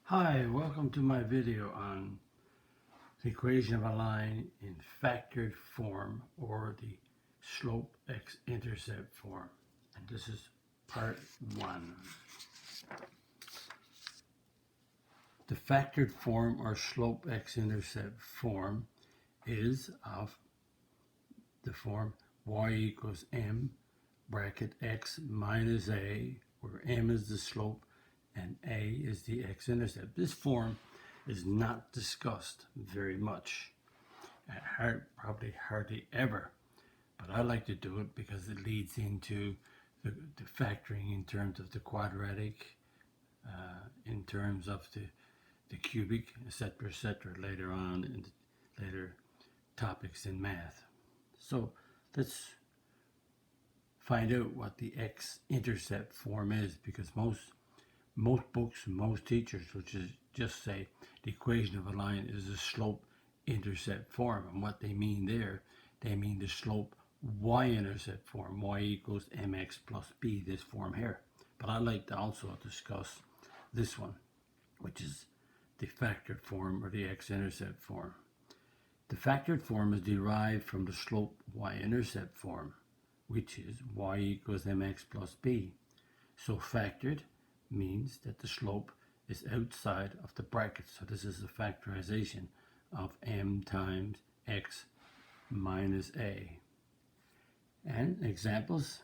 Hi, welcome to my video on the equation of a line in factored form or the slope x-intercept form. And this is part 1. The factored form or slope x-intercept form is of the form y equals m bracket x minus a, where m is the slope and a is the x-intercept. This form is not discussed very much, probably hardly ever, but I like to do it because it leads into the factoring in terms of the quadratic, in terms of the cubic, etc., later on in the later topics in math. So let's find out what the x-intercept form is, because most books, most teachers will just say the equation of a line is a slope-intercept form. And what they mean there, they mean the slope y-intercept form, y equals mx plus b, this form here. But I like to also discuss this one, which is the factored form or the x-intercept form. The factored form is derived from the slope y-intercept form, which is y equals mx plus b. So factored means that the slope is outside of the bracket. So this is a factorization of m times x minus a. And examples,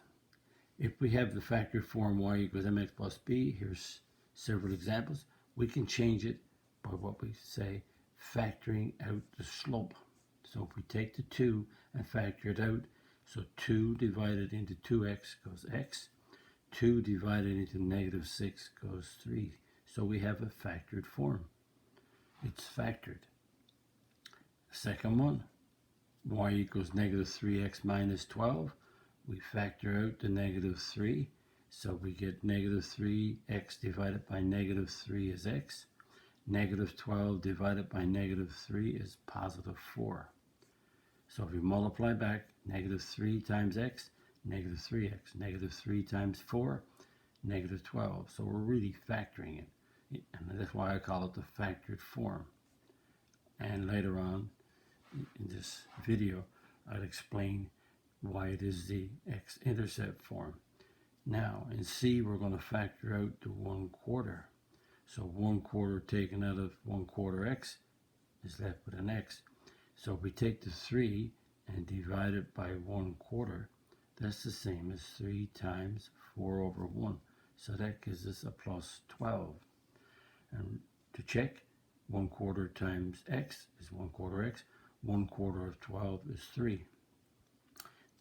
if we have the factored form y equals mx plus b, here's several examples. We can change it by what we say factoring out the slope. So if we take the 2 and factor it out, so 2 divided into 2x goes x, 2 divided into negative 6 goes 3. So we have a factored form. It's factored. Second one, y equals negative 3x minus 12. We factor out the negative 3. So we get negative 3x divided by negative 3 is x. Negative 12 divided by negative 3 is positive 4. So if we multiply back, negative 3 times x, negative 3x, negative 3 times 4, negative 12. So we're really factoring it. And that's why I call it the factored form. And later on in this video, I'll explain why it is the x-intercept form. Now, in C, we're going to factor out the 1/4. So 1/4 taken out of 1/4 x is left with an x. So if we take the 3 and divide it by 1/4, that's the same as 3 times 4 over 1. So that gives us a plus 12. And to check, 1/4 times x is 1/4 x. 1/4 of 12 is 3.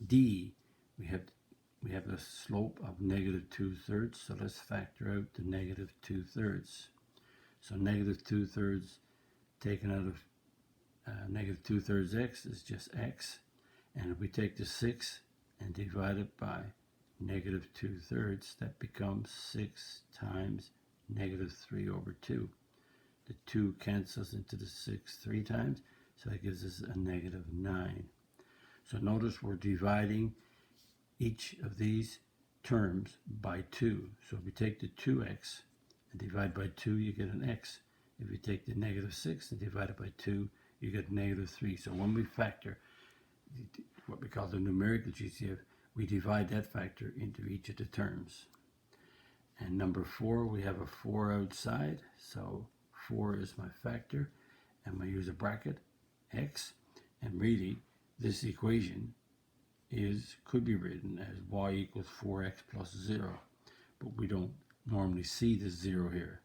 D, we have the slope of negative 2/3. So let's factor out the negative 2/3. So negative 2/3 taken out of negative 2/3 x is just x. And if we take the 6 and divide it by negative 2/3, that becomes 6 times negative 3 over 2. The 2 cancels into the 6 3 times, so that gives us a negative 9. So notice we're dividing each of these terms by 2. So if we take the 2x and divide by 2, you get an x. If you take the negative 6 and divide it by 2, you get negative 3. So when we factor what we call the numerical GCF, we divide that factor into each of the terms. And number 4, we have a 4 outside, so 4 is my factor, and we use a bracket, x, and really this equation could be written as y equals 4x plus 0, but we don't normally see the 0 here.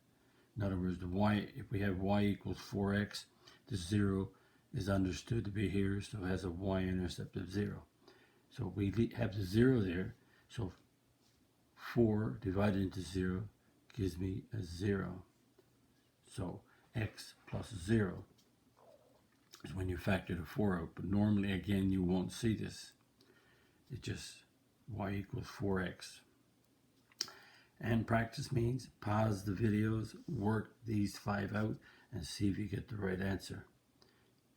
In other words, if we have y equals 4x, the 0 is understood to be here, so it has a y-intercept of 0. So we have the 0 there, so 4 divided into 0 gives me a 0. So x plus 0 is when you factor the 4 out, but normally, again, you won't see this. It's just y equals 4x. And practice means pause the videos, work these 5 out, and see if you get the right answer.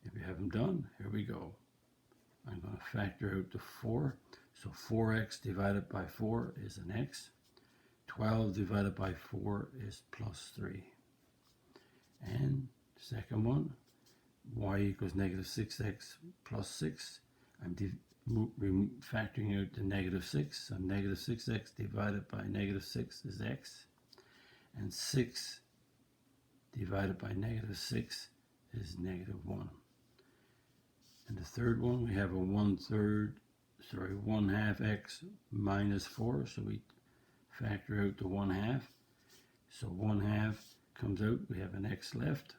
If you haven't done, here we go. I'm going to factor out the 4. So 4x divided by 4 is an x. 12 divided by 4 is plus 3. And second one, y equals negative 6x plus 6. I'm factoring out the negative 6. So negative 6x divided by negative 6 is x. And 6 divided by negative 6 is negative 1. And the third one, we have a 1/half x minus 4. So we factor out the 1/2. So 1/2 comes out, we have an x left.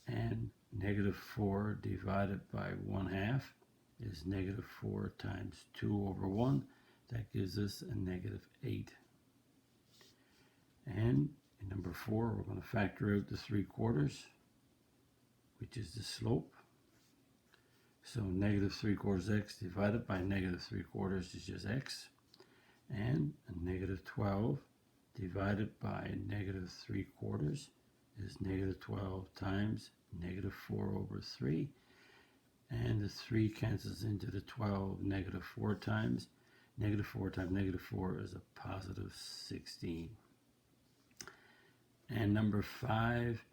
And negative 4 divided by 1/2 is negative 4 times 2 over 1. That gives us a negative 8. And in number 4, we're going to factor out the 3/4, which is the slope. So negative 3/4 x divided by negative 3/4 is just x. And a negative 12 divided by negative 3/4 is negative 12 times negative 4 over 3. And the 3 cancels into the 12 negative 4 times. Negative 4 times negative 4 is a positive 16. And number 5,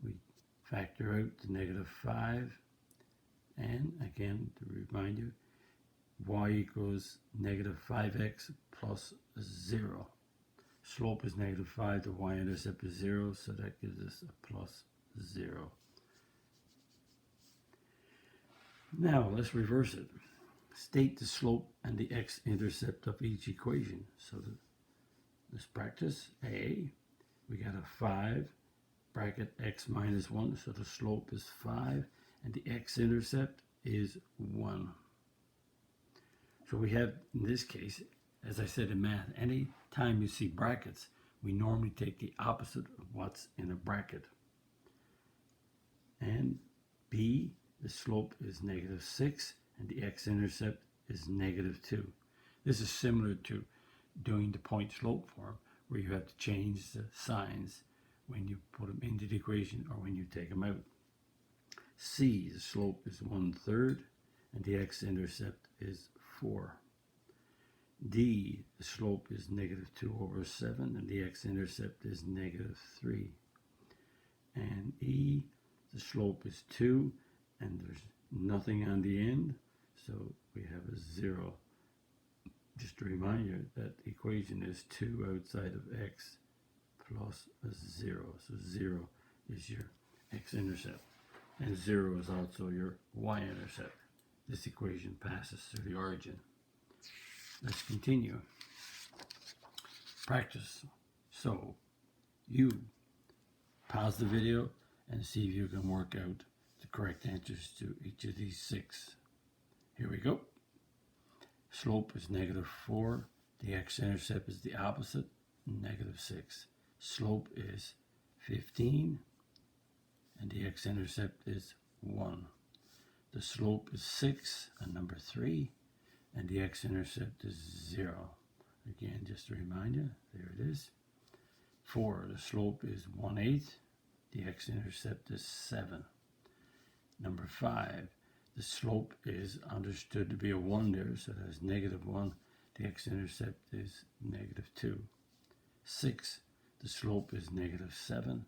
we factor out the negative 5. And again, to remind you, y equals negative 5x plus 0. Slope is negative 5, the y-intercept is 0, so that gives us a plus 0. Now, let's reverse it. State the slope and the x-intercept of each equation. So let's practice. A, we got a 5 bracket x minus 1, so the slope is 5, and the x-intercept is 1. So we have, in this case, as I said in math, any time you see brackets, we normally take the opposite of what's in a bracket. And B, the slope is negative 6, and the x-intercept is negative 2. This is similar to doing the point-slope form, where you have to change the signs when you put them into the equation or when you take them out. C, the slope is 1/3, and the x-intercept is 4. D, the slope is negative 2 over 7, and the x-intercept is negative 3. And E, the slope is 2, and there's nothing on the end, so we have a 0. Just a reminder that equation is 2 outside of x plus a 0. So 0 is your x-intercept, and 0 is also your y-intercept. This equation passes through the origin. Let's continue. Practice. So you pause the video and see if you can work out the correct answers to each of these 6. Here we go. Slope is negative 4. The x-intercept is the opposite, negative 6. Slope is 15, and the x-intercept is 1. The slope is 6 on number 3, and the x-intercept is 0. Again, just to remind you, there it is. 4, the slope is 1/8. The x-intercept is 7. Number 5, the slope is understood to be a 1 there, so that is negative 1. The x-intercept is negative 2. 6, the slope is negative 7.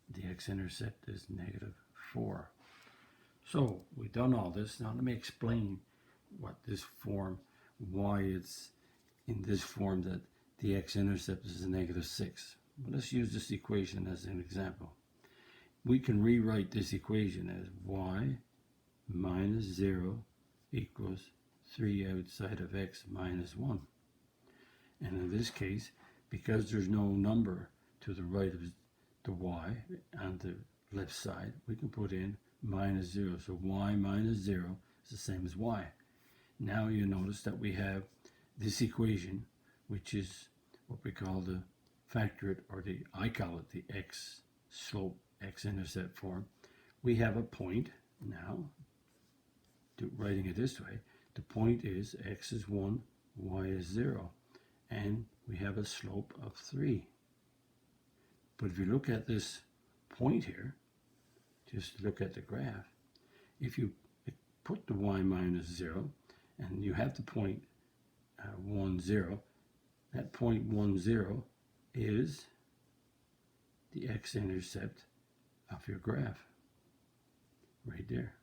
The x-intercept is negative 4. So we've done all this. Now let me explain what this form, why it's in this form that the x-intercept is a negative 6. But let's use this equation as an example. We can rewrite this equation as y minus 0 equals 3 outside of x minus 1. And in this case, because there's no number to the right of the y on the left side, we can put in minus 0. So y minus 0 is the same as y. Now you notice that we have this equation, which is what we call the factor, or I call it the x slope, x-intercept form. We have a point now, writing it this way. The point is x is 1, y is 0, and we have a slope of 3. But if you look at this point here, just look at the graph, if you put the y minus 0, and you have the point 1, 0, that point 1, 0 is the x-intercept of your graph, right there.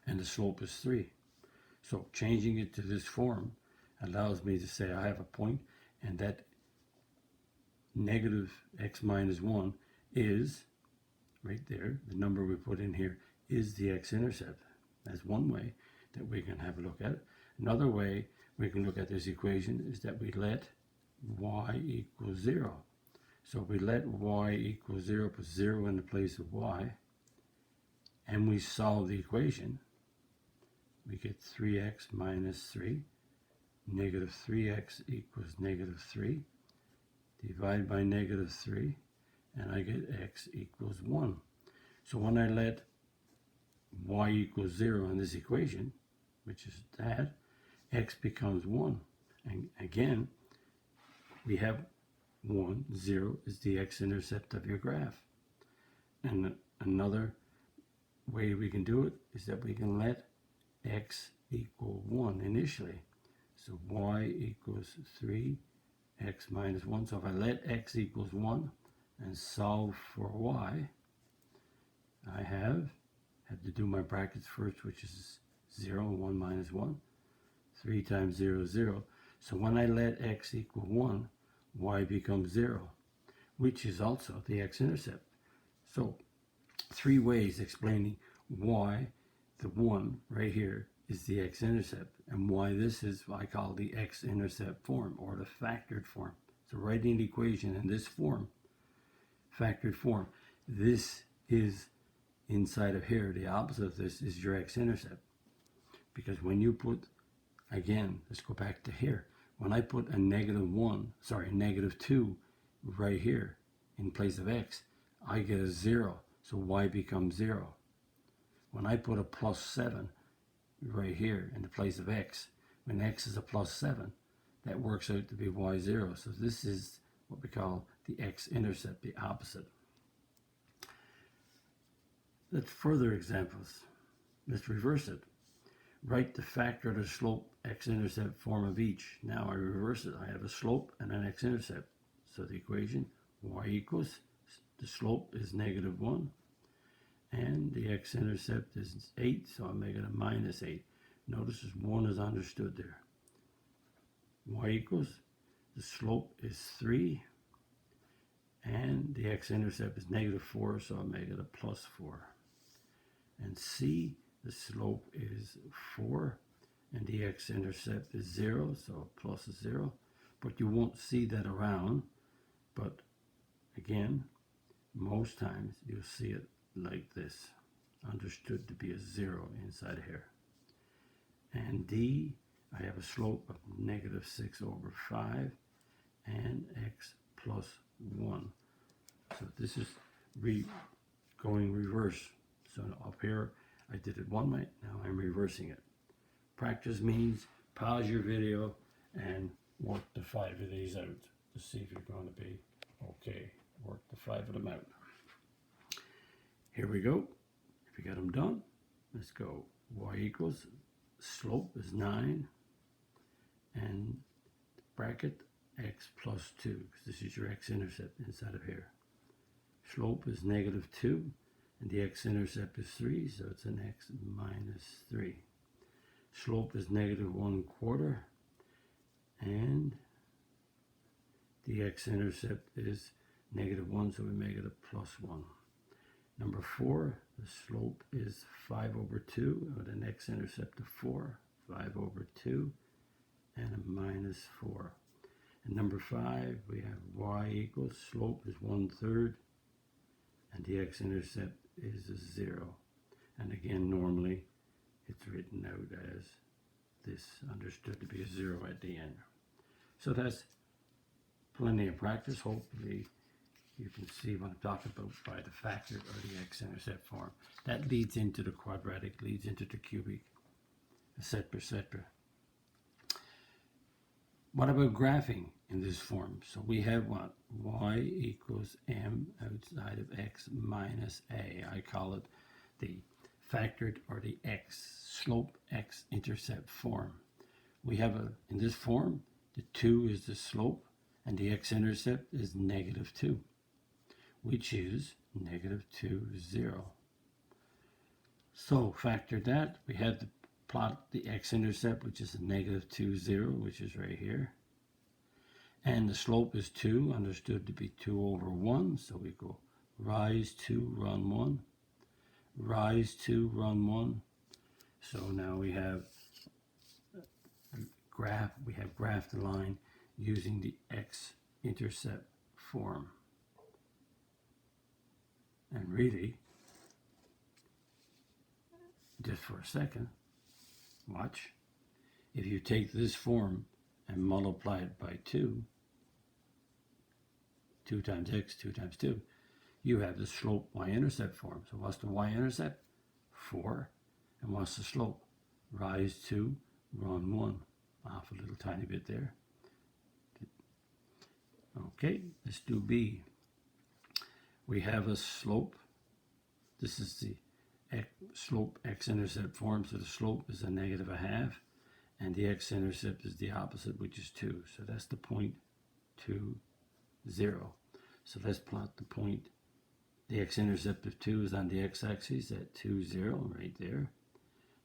And the slope is 3. So changing it to this form allows me to say I have a point, and that negative x minus 1 is, right there, the number we put in here is the x-intercept. That's one way that we can have a look at it. Another way we can look at this equation is that we let y equals 0. So we let y equals 0, put 0 in the place of y, and we solve the equation. We get 3x minus 3. Negative 3x equals negative 3. Divide by negative 3, and I get x equals 1. So when I let y equals 0 in this equation, which is that, x becomes 1. And again, we have 1, 0 is the x-intercept of your graph. And another way we can do it is that we can let x equal 1 initially. So y equals 3, x minus 1. So if I let x equals 1 and solve for y, I have to do my brackets first, which is 0, 1 minus 1. 3 times 0 is 0. So when I let x equal 1, y becomes 0, which is also the x-intercept. So 3 ways explaining why the 1 right here is the x-intercept, and why this is what I call the x-intercept form, or the factored form. So writing the equation in this form, factored form, this is inside of here. The opposite of this is your x-intercept. Because when you put, again, let's go back to here. When I put a negative 2 right here in place of x, I get a 0. So y becomes 0. When I put a plus 7 right here in the place of x, when x is a plus 7, that works out to be y0. So this is what we call the x-intercept, the opposite. Let's further examples. Let's reverse it. Write the factor of the slope x-intercept form of each. Now I reverse it. I have a slope and an x-intercept. So the equation y equals, the slope is negative 1, and the x-intercept is 8, so I'll make it a minus 8. Notice this 1 is understood there. Y equals, the slope is 3, and the x-intercept is negative 4, so I'll make it a plus 4. And C, the slope is 4, and the x-intercept is 0, so plus is 0. But you won't see that around, but again, most times you'll see it like this, understood to be a 0 inside here. And D, I have a slope of negative 6 over 5, and x plus 1. So this is going reverse. So up here, I did it one way, now I'm reversing it. Practice means pause your video and work the 5 of these out to see if you're going to be okay. Work the 5 of them out. Here we go. If you got them done, let's go. Y equals, slope is 9, and bracket x plus 2, because this is your x-intercept inside of here. Slope is negative 2, and the x-intercept is 3, so it's an x minus 3. Slope is negative 1/4, and the x-intercept is negative 1, so we make it a plus 1. Number 4, the slope is 5 over 2, with an x-intercept of 4, 5 over 2, and a minus 4. And number 5, we have y equals, slope is 1/3, and the x-intercept is a 0. And again, normally, it's written out as this, understood to be a 0 at the end. So that's plenty of practice. Hopefully, you can see what I'm talking about by the factor or the x-intercept form. That leads into the quadratic, leads into the cubic, etc., etc. What about graphing in this form? So we have what? Y equals m outside of x minus a. I call it the factored or the slope x-intercept form. We have in this form, the 2 is the slope, and the x-intercept is -2. We choose -2, 0. So factor that. We have to plot the x-intercept, which is a -2, 0, which is right here. And the slope is 2, understood to be 2 over 1. So we go rise 2, run 1. Rise 2, run 1. So now we have graphed the line using the x-intercept form. And really, just for a second, watch. If you take this form and multiply it by 2, 2 times x, 2 times 2, you have the slope y-intercept form. So what's the y-intercept? 4. And what's the slope? Rise 2, run 1. Off a little tiny bit there. Okay, let's do B. We have a slope. This is the slope x-intercept form, so the slope is a -1/2, and the x-intercept is the opposite, which is 2. So that's the point 2, 0. So let's plot the point. The x-intercept of 2 is on the x-axis at 2, 0, right there.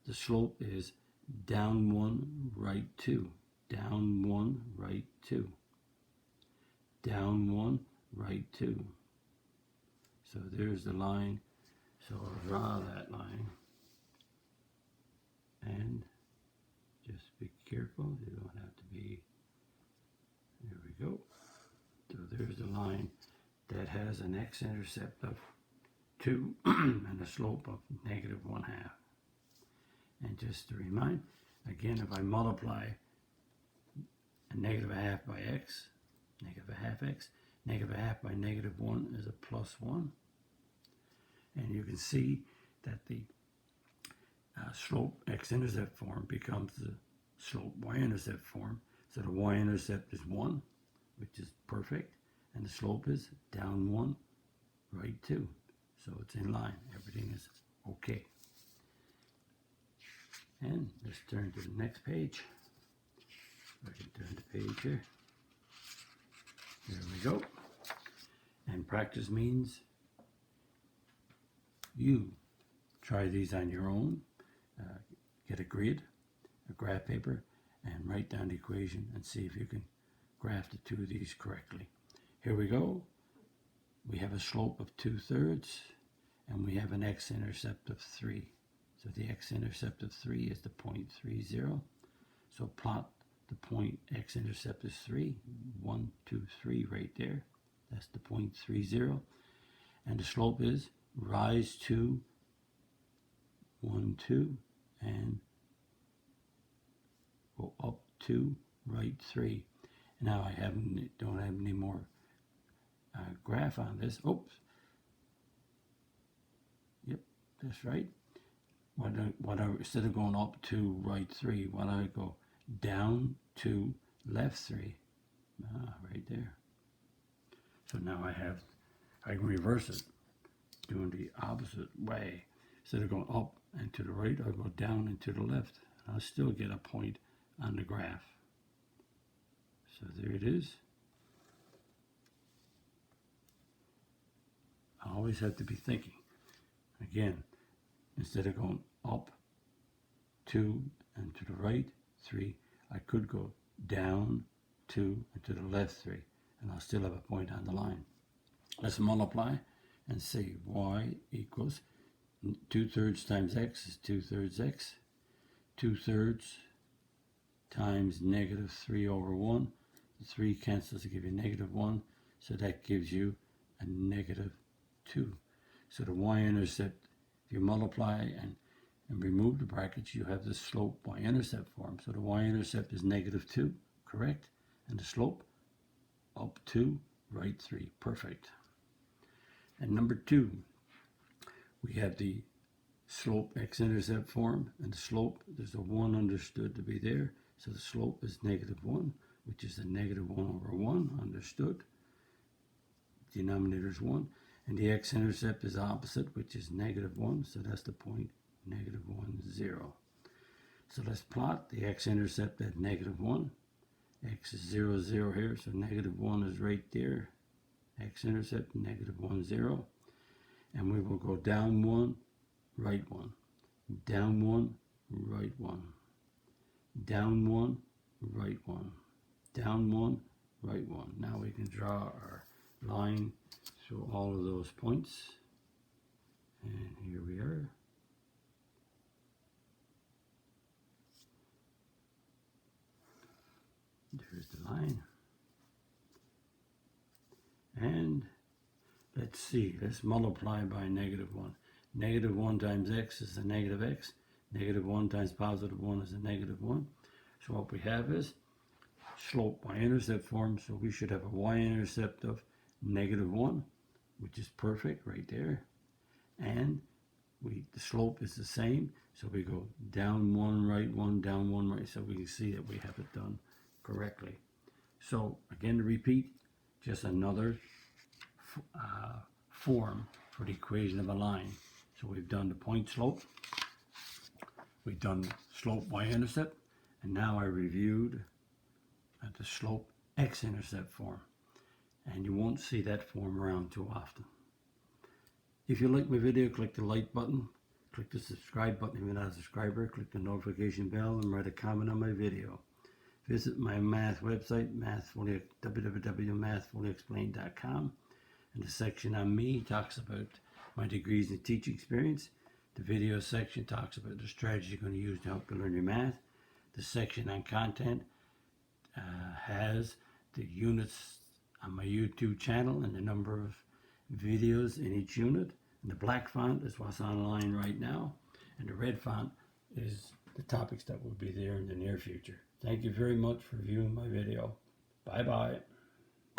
The slope is down 1, right 2. Down 1, right 2. Down 1, right 2. So there's the line. So I'll draw that line. And just be careful. You don't have to be. There we go. So there's the line that has an x-intercept of 2 and a slope of -1/2. And just to remind, again, if I multiply a -1/2 by x, -1/2 x, -1/2 by -1 is a +1. And you can see that the slope x-intercept form becomes the slope y-intercept form. So the y-intercept is 1, which is perfect, and the slope is down 1, right 2. So it's in line. Everything is okay. And let's turn to the next page. I can turn the page here. There we go. And practice means you try these on your own. Get a grid, a graph paper, and write down the equation and see if you can graph the two of these correctly. Here we go. We have a slope of 2/3, and we have an x-intercept of 3. So the x-intercept of 3 is the point 30. So plot the point x-intercept is 3. 1, 2, 3 right there. That's the point 30. And the slope is rise 2, 1, 2, and go up 2, right 3. Now I don't have any more graph on this. Oops. Yep, that's right. Instead of going up 2, right 3, why don't I go down 2, left 3? Right there. So now I can reverse it, doing the opposite way. Instead of going up and to the right, I'll go down and to the left. And I'll still get a point on the graph. So there it is. I always have to be thinking. Again, instead of going up 2 and to the right 3, I could go down 2 and to the left 3, and I'll still have a point on the line. Let's multiply and see. Y equals 2/3 times x is 2/3 x. 2/3 times -3 over 1. The 3 cancels to give you -1, so that gives you a -2. So the y-intercept, if you multiply and remove the brackets, you have the slope y-intercept form. So the y-intercept is -2, correct? And the slope, up 2, right 3, perfect. And number 2, we have the slope x-intercept form, and the slope, there's a 1 understood to be there, so the slope is -1, which is a -1 over 1, understood. Denominator is 1, and the x-intercept is opposite, which is -1, so that's the point -1, 0. So let's plot the x-intercept at -1, X is 0, 0 here, so negative 1 is right there. X-intercept, negative 1, 0. And we will go down 1, right 1. Down 1, right 1. Down 1, right 1. Down 1, right 1. Now we can draw our line through all of those points. And here we are. There's the line. And let's see, let's multiply by negative 1. Negative 1 times x is a negative x. Negative 1 times positive 1 is a negative 1. So what we have is slope y-intercept form, so we should have a y-intercept of negative 1, which is perfect right there. And the slope is the same, so we go down 1, right 1, down 1, right, so we can see that we have it done correctly. So again, to repeat, just another form for the equation of a line. So we've done the point slope, we've done slope y-intercept, and now I reviewed the slope x-intercept form. And you won't see that form around too often. If you like my video, click the like button, click the subscribe button if you're not a subscriber, click the notification bell, and write a comment on my video. Visit my math website, www.mathfullyexplained.com. And the section on me talks about my degrees and teaching experience. The video section talks about the strategy you're going to use to help you learn your math. The section on content has the units on my YouTube channel and the number of videos in each unit. And the black font is what's online right now. And the red font is the topics that will be there in the near future. Thank you very much for viewing my video. Bye-bye.